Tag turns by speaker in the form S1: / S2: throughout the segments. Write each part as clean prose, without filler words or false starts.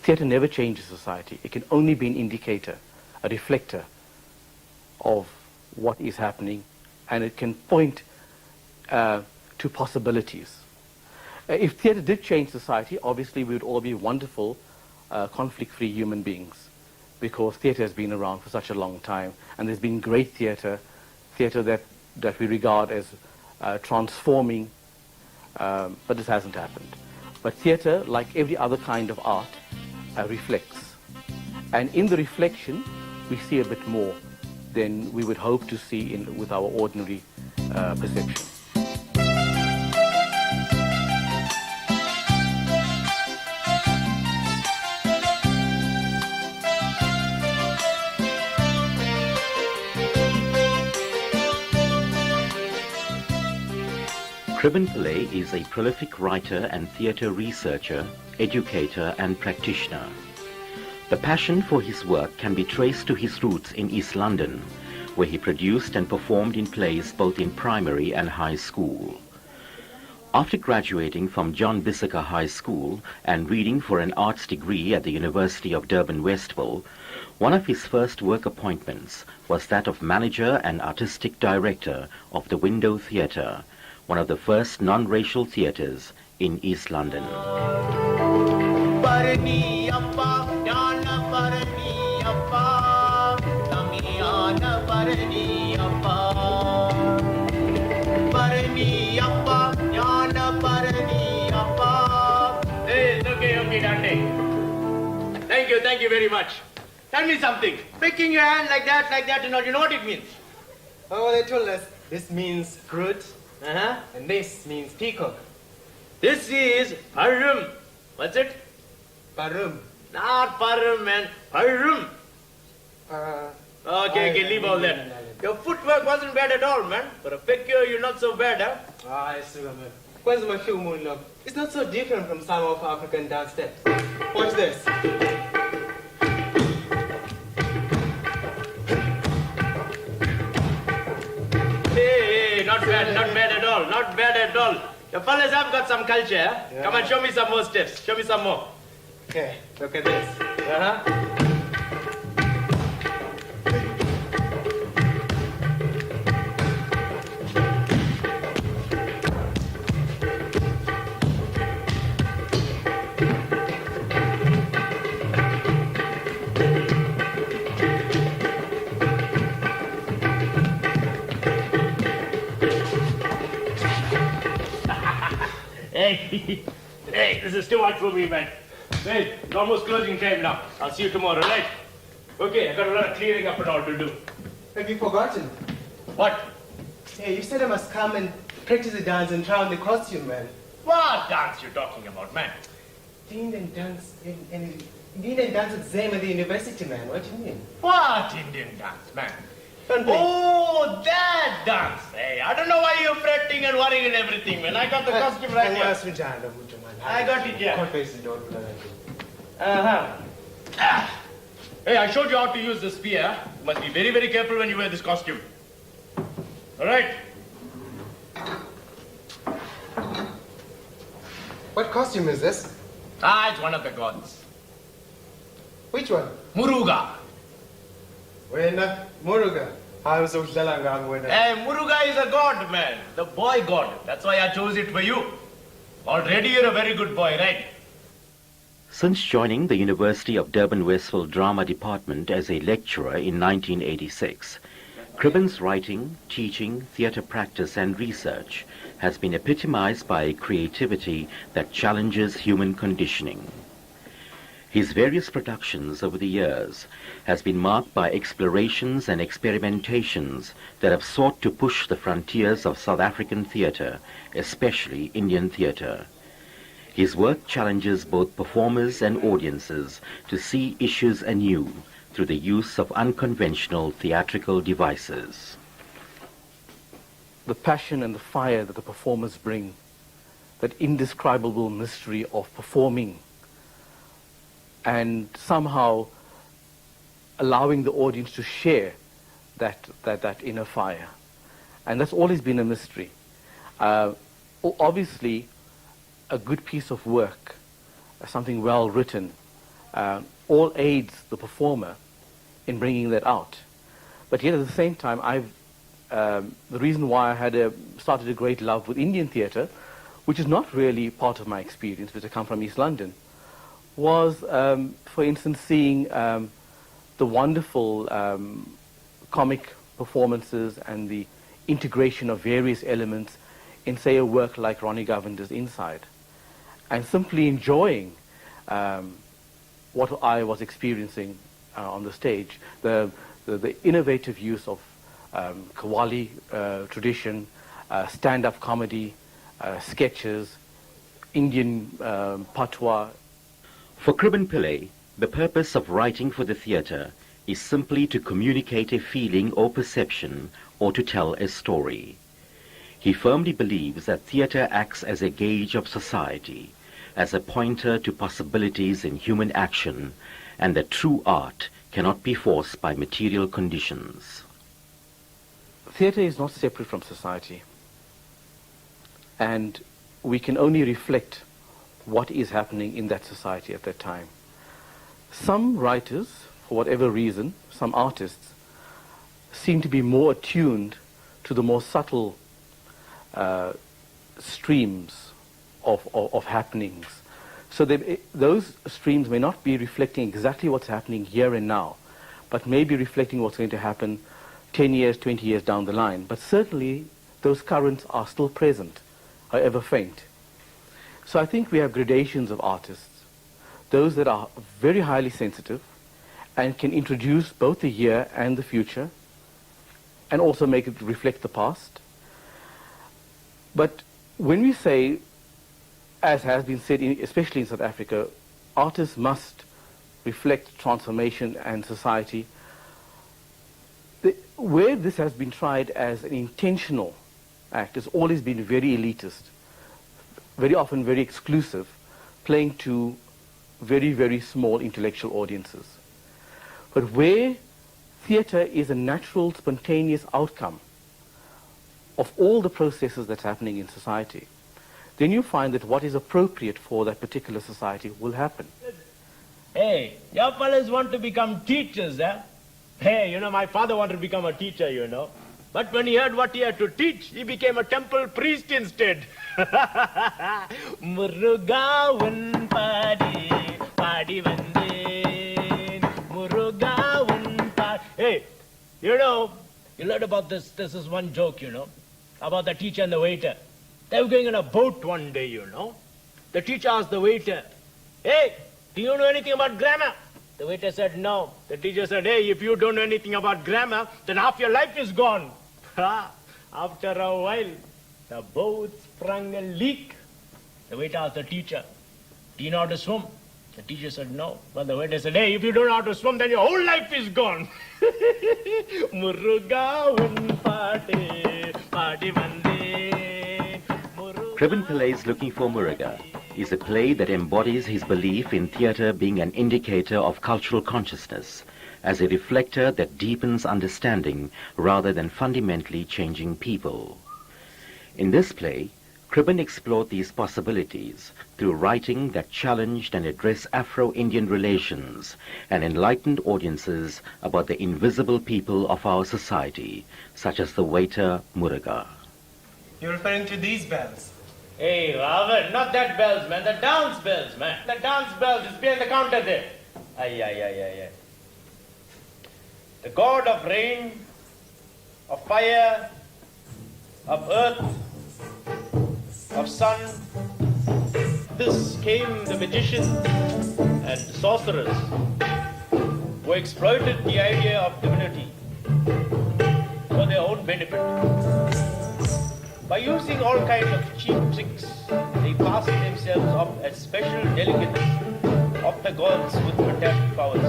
S1: theatre never changes society. It can only be an indicator, a reflector of what is happening, and it can point to possibilities. If theatre did change society, obviously we would all be wonderful, conflict-free human beings, because theatre has been around for such a long time, and there's been great theatre that we regard as transforming, but this hasn't happened. But theatre, like every other kind of art, reflects. And in the reflection, we see a bit more than we would hope to see with our ordinary perception.
S2: Kriben Pillay is a prolific writer and theatre researcher, educator and practitioner. The passion for his work can be traced to his roots in East London, where he produced and performed in plays both in primary and high school. After graduating from John Bissaka High School and reading for an arts degree at the University of Durban-Westville, one of his first work appointments was that of manager and artistic director of the Window Theatre, one of the first non-racial theatres in East London.
S3: Hey, it's okay, Dante. Thank you very much. Tell me something. Picking your hand like that, you know what it means?
S4: Oh, they told us this means fruit. And this means peacock.
S3: This is parum. What's it?
S4: Parum.
S3: Not parum, man. Parum. Okay, leave all that. Your footwork wasn't bad at all, man. For a picture, you're not so bad, huh?
S4: I see, man. Where's my few moon love? It's not so different from some of African dance steps. Watch this.
S3: Not bad at all. The fellas have got some culture, huh? Yeah. Come on, show me some more steps. Show me some more.
S4: Okay, look at this.
S3: Hey, this is too much for me, man. Hey, it's almost closing time now. I'll see you tomorrow, right? Okay, I got a lot of clearing up and all to do.
S4: Have you forgotten?
S3: What?
S4: Hey, you said I must come and practice the dance and try on the costume, man.
S3: What dance you talking about, man?
S4: The Indian dance, Indian dance exam at the university, man. What do you mean?
S3: What Indian dance, man?
S4: Don't blink.
S3: Oh, that dance. Hey, I don't know why you're fretting and worrying and everything, man. I got the costume right here. I got it here. Hey, I showed you how to use the spear. You must be very, very careful when you wear this costume. All right?
S4: What costume is this?
S3: It's one of the gods.
S4: Which one?
S3: Muruga.
S4: Wena, Muruga. Hey,
S3: Muruga is a god, man. The boy god. That's why I chose it for you. Already you're a very good boy, right?
S2: Since joining the University of Durban-Westville Drama Department as a lecturer in 1986, Kriben's writing, teaching, theatre practice and research has been epitomized by a creativity that challenges human conditioning. His various productions over the years has been marked by explorations and experimentations that have sought to push the frontiers of South African theatre, especially Indian theatre. His work challenges both performers and audiences to see issues anew through the use of unconventional theatrical devices.
S1: The passion and the fire that the performers bring, that indescribable mystery of performing, and somehow allowing the audience to share that inner fire. And that's always been a mystery. Obviously, a good piece of work, something well written, all aids the performer in bringing that out. But yet at the same time, the reason why I had started a great love with Indian theatre, which is not really part of my experience, because I come from East London, was, for instance, seeing the wonderful comic performances and the integration of various elements in, say, a work like Ronnie Govender's Inside, and simply enjoying what I was experiencing on the stage, the innovative use of Qawwali tradition, stand-up comedy, sketches, Indian patois.
S2: For Kriben Pillay, the purpose of writing for the theatre is simply to communicate a feeling or perception or to tell a story. He firmly believes that theatre acts as a gauge of society, as a pointer to possibilities in human action, and that true art cannot be forced by material conditions.
S1: Theatre is not separate from society, and we can only reflect what is happening in that society at that time. Some writers, for whatever reason, some artists, seem to be more attuned to the more subtle streams of happenings. So those streams may not be reflecting exactly what's happening here and now, but may be reflecting what's going to happen 10 years, 20 years down the line. But certainly those currents are still present, however faint. So I think we have gradations of artists, those that are very highly sensitive and can introduce both the here and the future, and also make it reflect the past. But when we say, as has been said, especially in South Africa, artists must reflect transformation and society, where this has been tried as an intentional act has always been very elitist, very often very exclusive, playing to very, very small intellectual audiences. But where theatre is a natural, spontaneous outcome of all the processes that's happening in society, then you find that what is appropriate for that particular society will happen.
S3: Hey, your fellas want to become teachers, eh? Hey, my father wanted to become a teacher, But when he heard what he had to teach, he became a temple priest instead. Murugavan padi, padi vandin, Murugavan padi. Hey, you heard about this. This is one joke, about the teacher and the waiter. They were going on a boat one day, The teacher asked the waiter, hey, do you know anything about grammar? The waiter said, no. The teacher said, hey, if you don't know anything about grammar, then half your life is gone. After a while, the boat sprung a leak. The waiter asked the teacher, do you know how to swim? The teacher said, no. But the waiter said, hey, if you don't know how to swim, then your whole life is gone.
S2: Kriben Pillay's Looking for Muruga is a play that embodies his belief in theatre being an indicator of cultural consciousness, as a reflector that deepens understanding rather than fundamentally changing people. In this play, Kriben explored these possibilities through writing that challenged and addressed Afro-Indian relations and enlightened audiences about the invisible people of our society, such as the waiter Muruga.
S4: You're referring to these bells?
S3: Hey, Robert, not that bells, man. The dance bells, man. The dance bells is behind the counter there. Ay. The god of rain, of fire, of earth, of sun. This came the magicians and sorcerers who exploited the idea of divinity for their own benefit. By using all kinds of cheap tricks, they passed themselves off as special delegates of the gods with fantastic powers.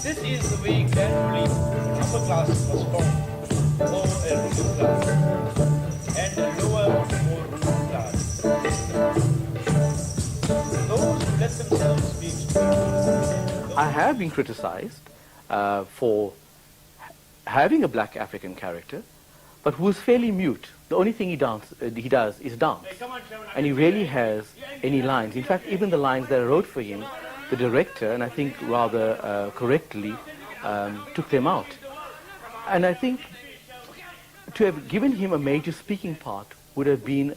S3: This is the way gradually an upper class was formed, or a ruling class, and a lower, more ruling class. Those who let themselves be exploited.
S1: I have been criticized for having a black African character, but who is fairly mute. The only thing he does is dance. And he rarely has any lines. In fact, even the lines that I wrote for him, the director, and I think rather correctly, took them out. And I think to have given him a major speaking part would have been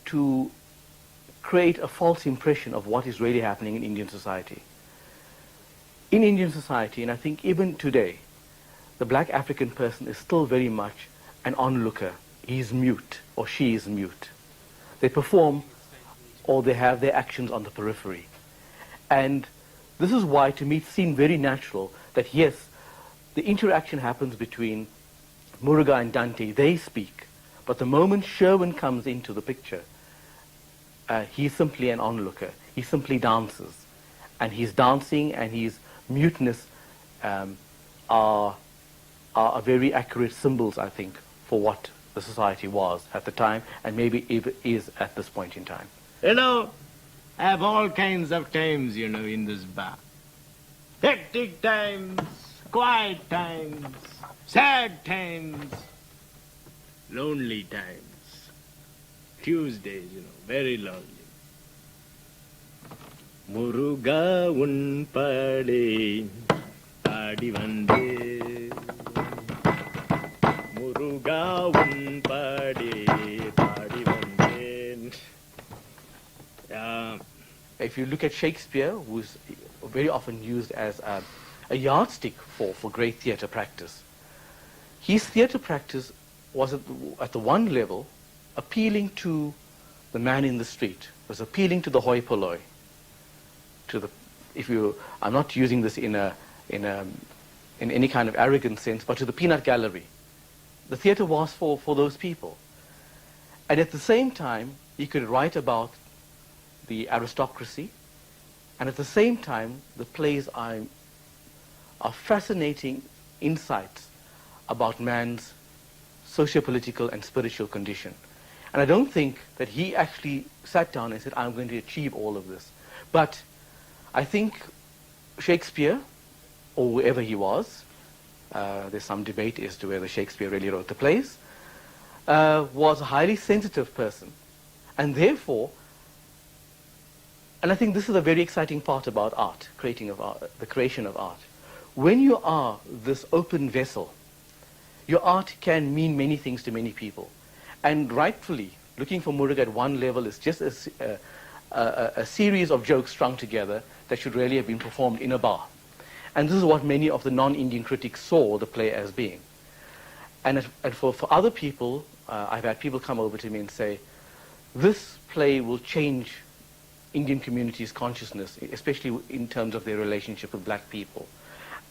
S1: to create a false impression of what is really happening in Indian society. In Indian society, and I think even today, the black African person is still very much an onlooker. He is mute, or she is mute. They perform, or they have their actions on the periphery. And this is why, to me, it seemed very natural that, yes, the interaction happens between Muruga and Dante. They speak. But the moment Sherwin comes into the picture, he's simply an onlooker. He simply dances. And his dancing and his muteness are very accurate symbols, I think, for what the society was at the time, and maybe even is at this point in time.
S3: You know, I have all kinds of times, you know, in this bar. Hectic times, quiet times, sad times, lonely times. Tuesdays, you know, very lonely. Muruga un pade, padi vande. Muruga un pade, padi vande.
S1: If you look at Shakespeare, who's very often used as a yardstick for great theatre practice, his theatre practice was at the one level appealing to the man in the street, was appealing to the hoi polloi, to the, I'm not using this in any kind of arrogant sense, but to the peanut gallery. The theatre was for those people. And at the same time, he could write about the aristocracy, and at the same time, the plays are fascinating insights about man's socio-political and spiritual condition. And I don't think that he actually sat down and said, I'm going to achieve all of this. But I think Shakespeare, or whoever he was, there's some debate as to whether Shakespeare really wrote the plays, was a highly sensitive person. And therefore, and I think this is a very exciting part about art, the creation of art. When you are this open vessel, your art can mean many things to many people. And rightfully, Looking for Muruga at one level is just a series of jokes strung together that should really have been performed in a bar. And this is what many of the non-Indian critics saw the play as being. And for other people, I've had people come over to me and say, this play will change Indian communities' consciousness, especially in terms of their relationship with black people.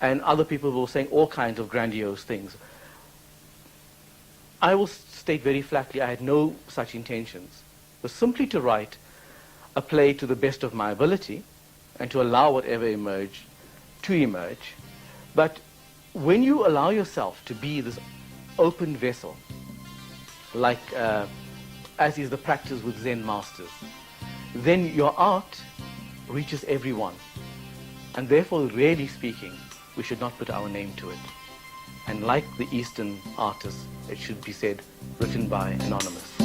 S1: And other people will say all kinds of grandiose things. I will state very flatly, I had no such intentions. It was simply to write a play to the best of my ability and to allow whatever emerged to emerge. But when you allow yourself to be this open vessel, like as is the practice with Zen masters, then your art reaches everyone. And therefore, really speaking, we should not put our name to it. And like the Eastern artists, it should be said, written by anonymous.